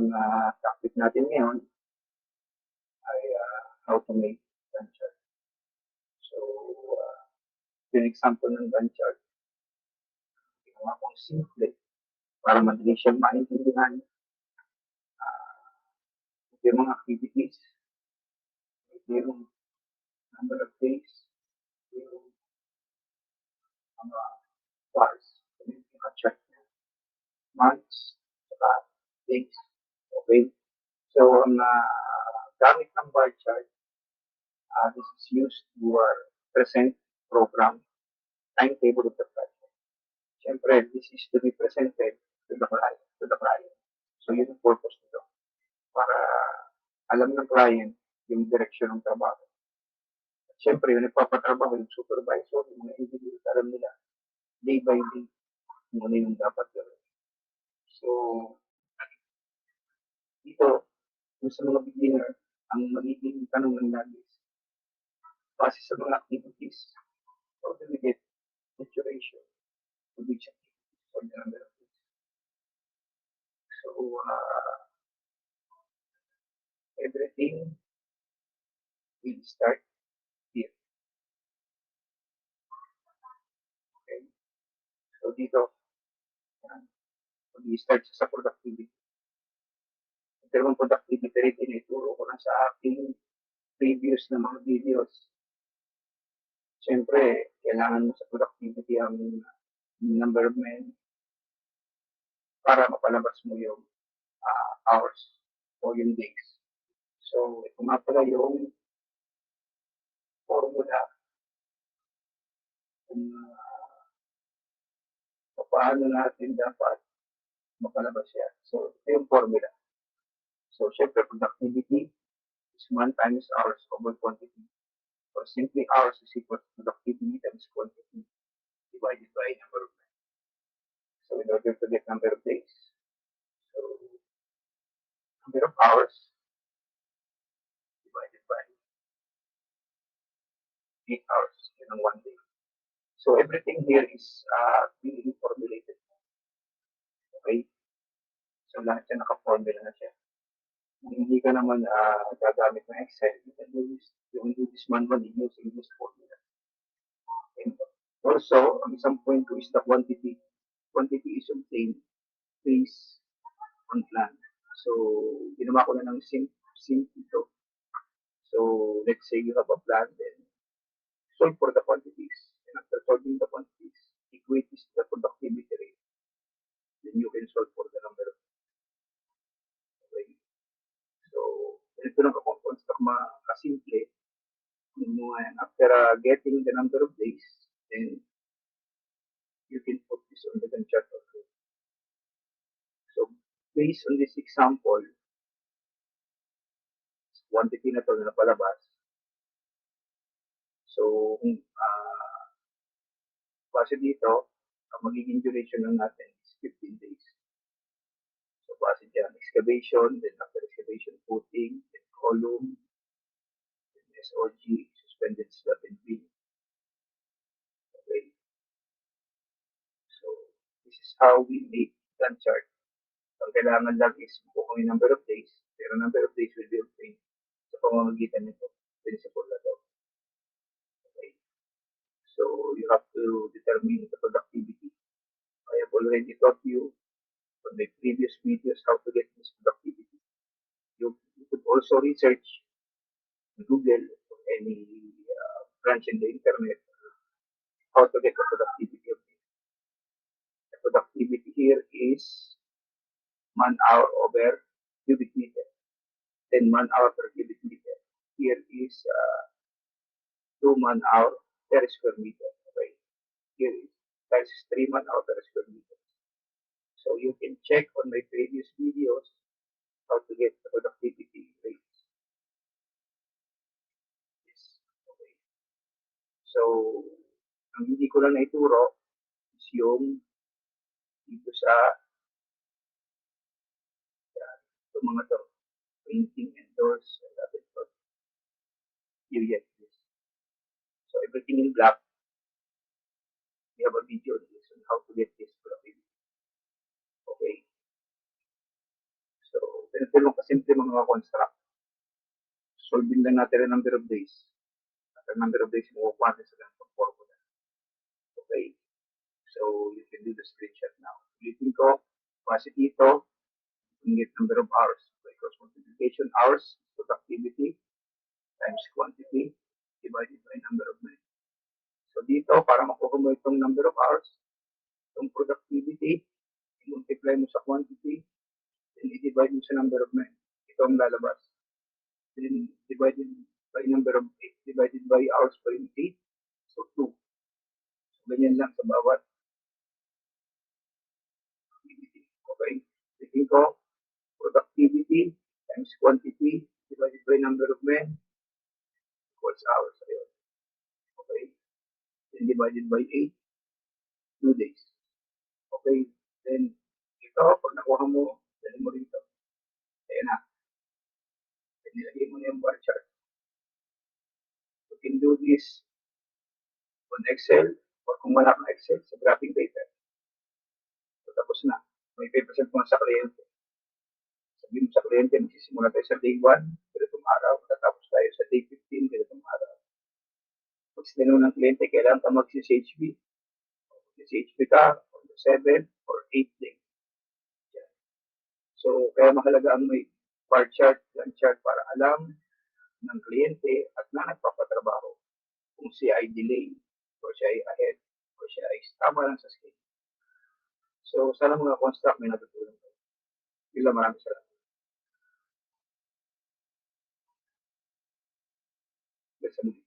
Ang topic natin ngayon ay how to make gantt chart. So, yung example ng gantt chart, ginawa kong simple para madali siyang maintindihan. Yung mga activities, yung number of days, yung mga bars, yung chart niya, months, saka days. Okay? So, ang gamit ng bar chart, this is used to present program timetable of the project. Siyempre, this is to be presented to the client. So, yun ang purpose nito. Para alam ng client yung direction ng trabaho. At siyempre, yung nagpapatrabaho, yung supervisor, yung mga engineers, alam nila, day by day, kung ano yung dapat gawin. So, dito, yung sa mga beginner, ang magiging tanong ng lagi is, base sa mga activities, how do we get the duration of each activity or the number of days? So, everything will start here. Okay? So, dito, mag-start sa productivity. Pero ang productivity rin, tinituro ko na sa aking previous na mga videos. Siyempre, kailangan mo sa productivity ang number of men para mapalabas mo yung hours o yung days. So, ito nga pala yung formula kung paano natin dapat mapalabas yan. So, ito yung formula. So, siyempre, productivity is 1 times hours over quantity. Or simply hours is equal to productivity times quantity divided by number of men. So, in order to get number of days, so number of hours divided by 8 hours in 1 day. So, everything here is being formulated. Okay? So, lahat yan naka-formula na siya. Kung hindi ka naman gagamit ng Excel, you can do this manually using this formula. And also, ang isang point ko is the quantity. Quantity is obtained based on plan. So, ginawa ko na ng sim ito. So, let's say you have a plan, then solve for the quantities. And after solving the quantities, equate this to the productivity rate. Then you can solve for the number of. Okay. So, ito lang construct kasimple. After getting the number of days, then you can put this on the gantt chart also. So, based on this example, quantity na ito na napalabas. So, base dito, ang magiging duration ng natin is 15 days. So, base dyan, excavation, then after excavation, footing, then column, then SOG, suspended slab and beam. Okay. So, this is how we make gantt chart. Ang kailangan lang is kung yung number of days, pero number of days will be obtained sa pamamagitan nito, principle na to. Okay. So, you have to determine the productivity. I have already taught you on my previous videos how to get this productivity. You could also research Google or any branch in the internet how to get the productivity of this. The productivity here is man-hour over cubic meter. Then man-hour per cubic meter. Here is 2 man-hour per square meter. Okay. Here is that is 3 man-hour per square meter. So you can check on my previous videos how to get the productivity rates. Yes. Okay. So, ang hindi ko lang naituro is yung dito sa itong mga to, painting and doors and other stuff. You get this. So, everything in black, we have a video on this on how to get this productivity. Okay. So, the Ganito lang kasimple mga construct. Solving lang natin ang number of days. At ang number of days makukuha natin sa ganitong formula. Okay? So, you can do the screenshot now. Ulitin ko, base dito, you get number of hours. By cross multiplication, hours, productivity, times quantity, divided by number of men. So, dito, para makuha mo itong number of hours, itong productivity, i-multiply mo sa quantity, then i-divide mo sa number of men. Ito ang lalabas. Then, divided by number of 8, divided by hours by 8, so 2. So, ganyan lang sa bawat activity. Okay? Tingin ko, productivity times quantity divided by number of men equals hours. Ayun. Okay? Then divided by 8, 2 days. Okay? Then, ito, pag nakuha mo, dali mo rito. Ayan na. Then, nilagay mo na yung bar chart. You can do this on Excel or kung wala kang Excel, sa graphing paper. So, tapos na. May 5% mo sa kliyente. Sabihin mo sa kliyente, magsisimula tayo sa day 1, ganitong araw, tatapos tayo sa day 15, ganitong araw. Pag sinanong ng kliyente, kailangan ka mag-CHB. Mag-CHB ka, on the 7 or 8 day. Yan. So, kaya mahalaga ang may bar chart, line chart para alam ng kliyente at na nagpapatrabaho kung siya ay delay o siya ay ahead o siya ay tama lang sa schedule. So, sana mga construct may natutulong kayo. Bila maraming salamat. Basta